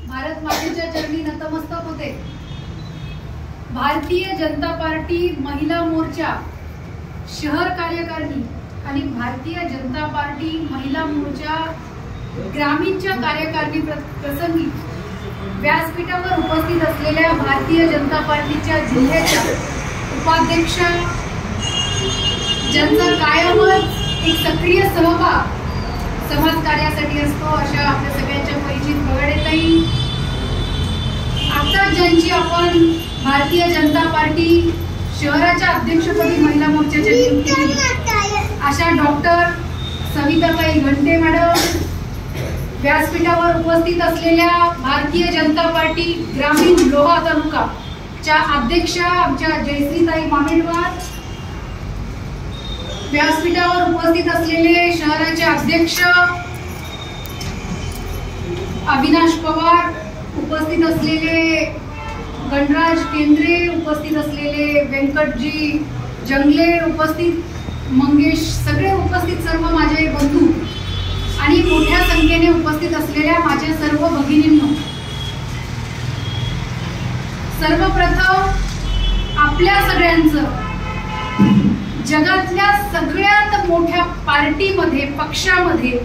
भारत मातेच्या चरणी नतमस्तक होते। भारतीय जनता पार्टी महिला मोर्चा शहर कार्यकारिणी आणि भारतीय जनता पार्टी महिला मोर्चा ग्रामीणच्या कार्यकारिणी प्रसंगी व्यासपीठावर उपस्थित असलेल्या भारतीय जनता पार्टीच्या जिल्ह्याच्या उपाध्यक्षा ज्यांचा कायमच एक सक्रिय सहभाग समाज कार्यासाठी असतो अशा आपल्या सगळ्यांच्या परिचित बगाडेताई, आता ज्यांची आपण भारतीय जनता पार्टी शहराच्या अध्यक्षपदी महिला मोर्चाच्या नियुक्ती केली अशा डॉक्टर सविताताई घंटे मॅडम, व्यासपीठावर उपस्थित असलेल्या भारतीय जनता पार्टी ग्रामीण लोहा तालुकाच्या अध्यक्षा आमच्या जयश्रीताई मामेडवार, व्यासपीठावर उपस्थित असलेले शहराचे अध्यक्ष अविनाश पवार, उपस्थित असलेले गणराज केंद्रे, उपस्थित असलेले व्यंकटजी जंगले, उपस्थित मंगेश, सगळे उपस्थित सर्व माझे बंधू आणि मोठ्या संख्येने उपस्थित असलेल्या माझ्या सर्व भगिनींनो, सर्वप्रथम आपल्या सगळ्यांचं जगातल्या सगळ्यात मोठ्या पार्टीमध्ये पक्षामध्ये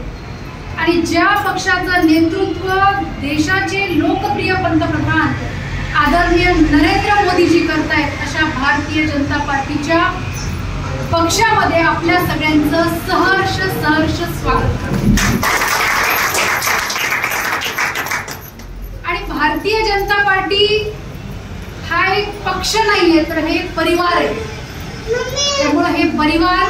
आणि ज्या पक्षाचं नेतृत्व देशाचे लोकप्रिय पंतप्रधान आदरणीय नरेंद्र मोदीजी करतायत अशा भारतीय जनता पार्टीच्या पक्षामध्ये आपल्या सगळ्यांचं सहर्ष स्वागत करतो। आणि भारतीय जनता पार्टी हा एक पक्ष नाहीये तर हे परिवार आहे, त्यामुळे हे परिवार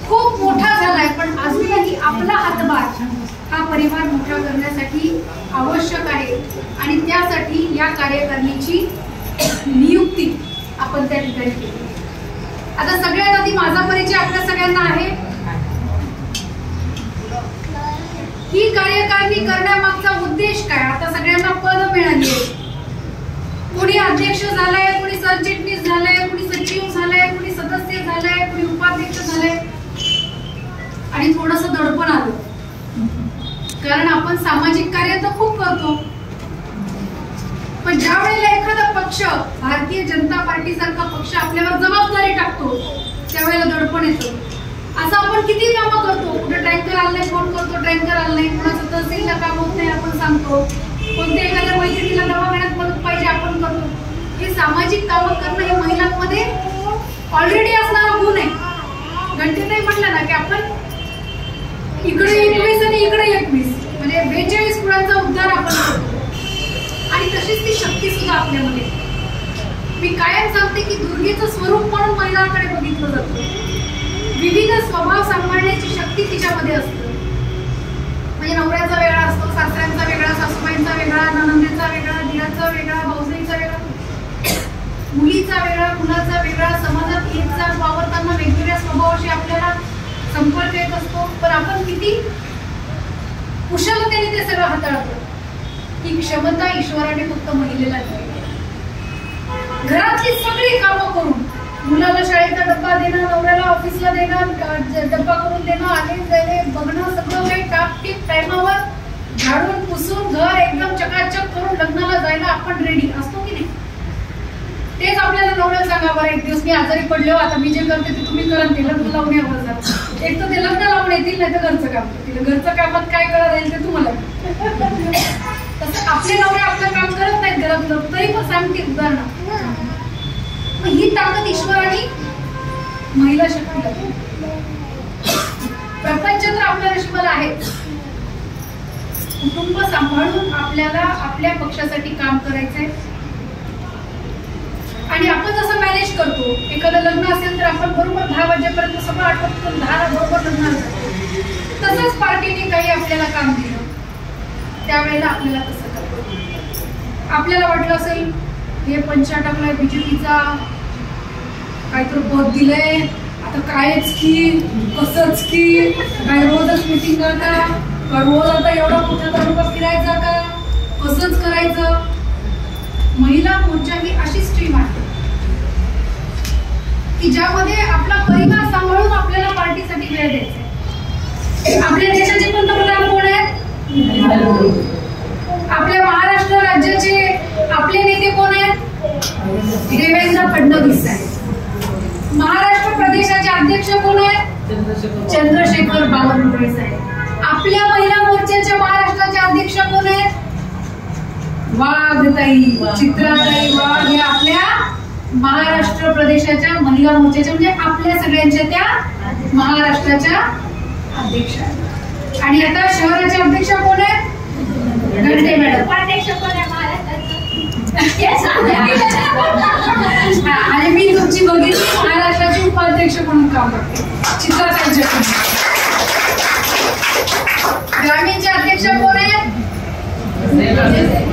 खूप मोठा झालाय, पण अजूनही आपला हातभार हा परिवार मोठा करण्यासाठी आवश्यक आहे आणि त्यासाठी या कार्यकारिणीची नियुक्ती आपण त्या ठिकाणी केली। आता सगळ्यात आधी माझा परिचय आपल्या सगळ्यांना आहे। ही कार्यकारिणी करण्यामागचा उद्देश काय? आता सगळ्यांना पद मिळाली, कोणी अध्यक्ष झालाय, कोणी सरचिटणीस झालाय, कोणी सचिव झालाय, कोणी सदस्य झालाय, कोणी उपाध्यक्ष झालाय आणि थोडस दडपण आलं, कारण आपण सामाजिक कार्य तर खूप करतो, पण ज्या वेळेला एखादा पक्ष भारतीय जनता पार्टी सारखा पक्ष आपल्यावर जबाबदारी टाकतो त्यावेळेला दडपण येतं। असं आपण किती कामं करतो, कुठे टँकर आलं नाही फोन करतो, टँकर आलं नाही, कोणाचं तहसीलला काम होत नाही आपण सांगतो, कोणत्या एखाद्या मैत्रिणीला दवाखान्यात मदत पाहिजे आपण करतो। हे सामाजिक कामं करणं हे महिलांमध्ये ऑलरेडी असणारा गुण आहे। घंटेताई म्हटलं ना की आपण इकडे 21 आणि इकडे 21 म्हणजे 42 गुणांचा उद्धार आपण करतो आणि तशीच ती शक्ती सुद्धा आपल्यामध्ये। मी कायम सांगते की दुर्गेचं स्वरूप म्हणून महिलांकडे बघितलं जातं, विविध स्वभाव सांभाळण्याची शक्ती तिच्यामध्ये असते। म्हणजे नवऱ्याचा वेगळा असतो, सासऱ्यांचा वेगळा, सासूबाईंचा वेगळा, नणंदेचा वेगळा, दिराचा वेगळा, भाऊजाईचा वेगळा, मुलीचा वेगळा, मुलाचा वेगळा, समाजात येत जात वावरताना वेगवेगळ्या स्वभावाशी आपल्याला संपर्क येत असतो, पण आपण किती कुशलतेने ते सगळं हाताळतो ही क्षमता ईश्वराने फक्त महिलेला दिली। घरातली सगळी कामं करून मुलाला शाळेचा डब्बा देणं, नवऱ्याला ऑफिसला देणं, डब्बा करून देणं, आले जायले बघणं, सगळं काही टापटीप टायमावर झाडून पुसून घर एकदम चकाचक करून लग्नाला जायला आपण रेडी असतो की नाही? तेच आपल्याला नवऱ्याला सांगावं, एक दिवस मी आजारी पडलो, आता मी जे करते ते तुम्ही करा, ते लग्न लावून यावं जात, एक तर ते लग्न लावून येतील नाही तर घरचं काम करतील, घरचं कामात काय करा राहील ते तुम्हाला। तसं आपले नवरे आपलं काम करत नाहीत घरातलं, तरी पण सांगते उदाहरण। ही ताकद ईश्वराने महिला शक्तीला दिली। प्रपंच तर आपल्या नशिबाला आहे, कुटुंब सांभाळून आपल्याला आपल्या पक्षासाठी काम करायचंय आणि आपण जसं मॅनेज करतो, एखादं लग्न असेल तर आपण बरोबर 10 वाजेपर्यंत सगळं आटोपतो, 10 बरोबर लग्नाला जातो, तसंच पार्टीने काही आपल्याला काम दिलं त्यावेळेला आपल्याला तसं करतो। आपल्याला वाटलं असेल हे पंचा टाकलाय बीजेपीचा, काहीतरी पद दिलंय, आता कायच की कसंच की, काय रोजच मिटिंग का, रोज आता एवढा मोठा तालुका फिरायचा का, कसंच करायचं। महिला मोर्चा ही अशी स्ट्रीम आहे की ज्यामध्ये आपला परिवार सांभाळून आपल्याला पार्टीसाठी वेळ द्यायचा। आपल्या देशाचे पंतप्रधान कोण आहेत? आपल्या चंद्रशेखर बावनकुळे साहेब. आपल्या महिला मोर्चाच्या महाराष्ट्राच्या अध्यक्ष कोण आहेत? वाघताई, चित्राताई वाघ. हे आपल्या महाराष्ट्र प्रदेशाच्या महिला मोर्चाच्या म्हणजे आपल्या सगळ्यांच्या त्या महाराष्ट्राच्या अध्यक्ष आहेत. आणि आता शहराच्या अध्यक्ष कोण आहेत? घंटे मॅडम. अध्यक्ष कोण आहे महाराष्ट्राचं? आणि मी तुमची बघितली महाराष्ट्राची उपाध्यक्ष म्हणून काम करते, चित्राताईंच्या. ग्रामीणचे अध्यक्ष कोण आहेत?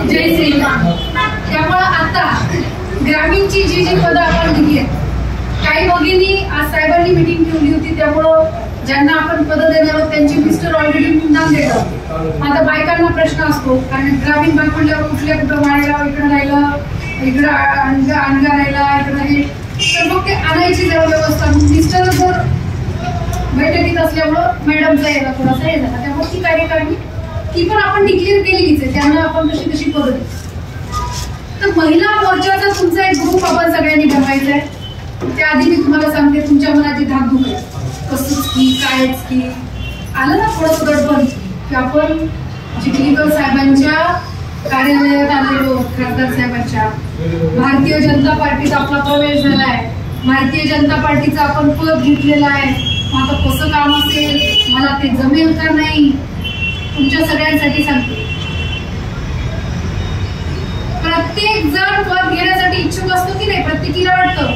जयश्री. त्यामुळं आता ग्रामीणची जी जी पदं आपण दिली आहेत, काही भगिनी आज साहेबांनी मिटिंग ठेवली होती, त्यामुळं ज्यांना आपण पदं देणार आहोत त्यांची मिस्टर ऑलरेडी मुद्दाम देतात. आता बायकांना प्रश्न असतो, कारण ग्रामीण भाग म्हणल्यावर कुठं मारायला, इकडं राहिलं, इकडं आणगा राहिला, इकडं हे, तर मग ते आणायची जरा व्यवस्था. मिस्टर जर बैठकीत असल्यामुळं मॅडमचा यायला थोडासा हे झाला, त्यामुळे ती कार्यकारिणी ती पण आपण डिक्लेअर केलीच आहे, त्यांना आपण कशी कशी पदं देतो. तर महिला मोर्चाचा तुमचा एक ग्रुप आपण सगळ्यांनी बनवायचा आहे. त्याआधी मी तुम्हाला सांगते, तुमच्या मनाची धाकधूक आहे, कसंच की कायच की आलं ना थोडं गडबड, की आपण चिखलीकर साहेबांच्या कार्यालयात आलेलो, खासदार साहेबांच्या. भारतीय जनता पार्टीचा आपला प्रवेश झालाय, भारतीय जनता पार्टीचा आपण पद घेतलेला आहे. आता कसं काम असेल, मला ते जमेल का नाही, तुमच्या सगळ्यांसाठी सांगते. प्रत्येक जण पद घेण्यासाठी इच्छुक असतो की नाही? प्रत्येकीला वाटतं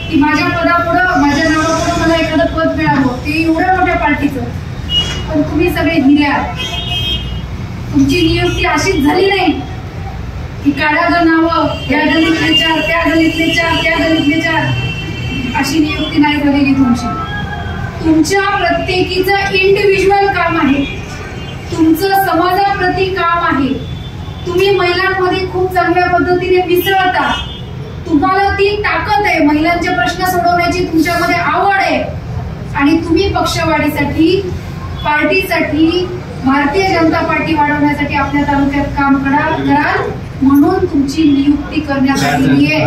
की माझ्या पदापुढं, माझ्या नावापुढं मला एखादं पद मिळावं, ते एवढ्या मोठ्या पार्टीचं. पण तुम्ही सगळे हिऱ्या, तुमची नियुक्ती अशीच झाली नाही की काढा ग नावं, या गलीतले चार, त्या गलीतले चार, त्या गलीतले चार, अशी नियुक्ती नाही झालेली तुमची. तुमच्या प्रत्येकीचं इंडिव्हिज्युअल काम आहे, तुमचं समाजाप्रती काम आहे. तुम्ही महिलांमध्ये खूप चांगल्या पद्धतीने मिसळता, तुम्हाला ती ताकद आहे, महिलांचे प्रश्न सोडवण्याची तुमच्यामध्ये आवड आहे. आणि तुम्ही पक्षवाढीसाठी, पार्टीसाठी, भारतीय जनता पार्टी वाढवण्यासाठी आपल्या तालुक्यात काम कराल, म्हणून तुमची नियुक्ती करण्यात आलेली आहे.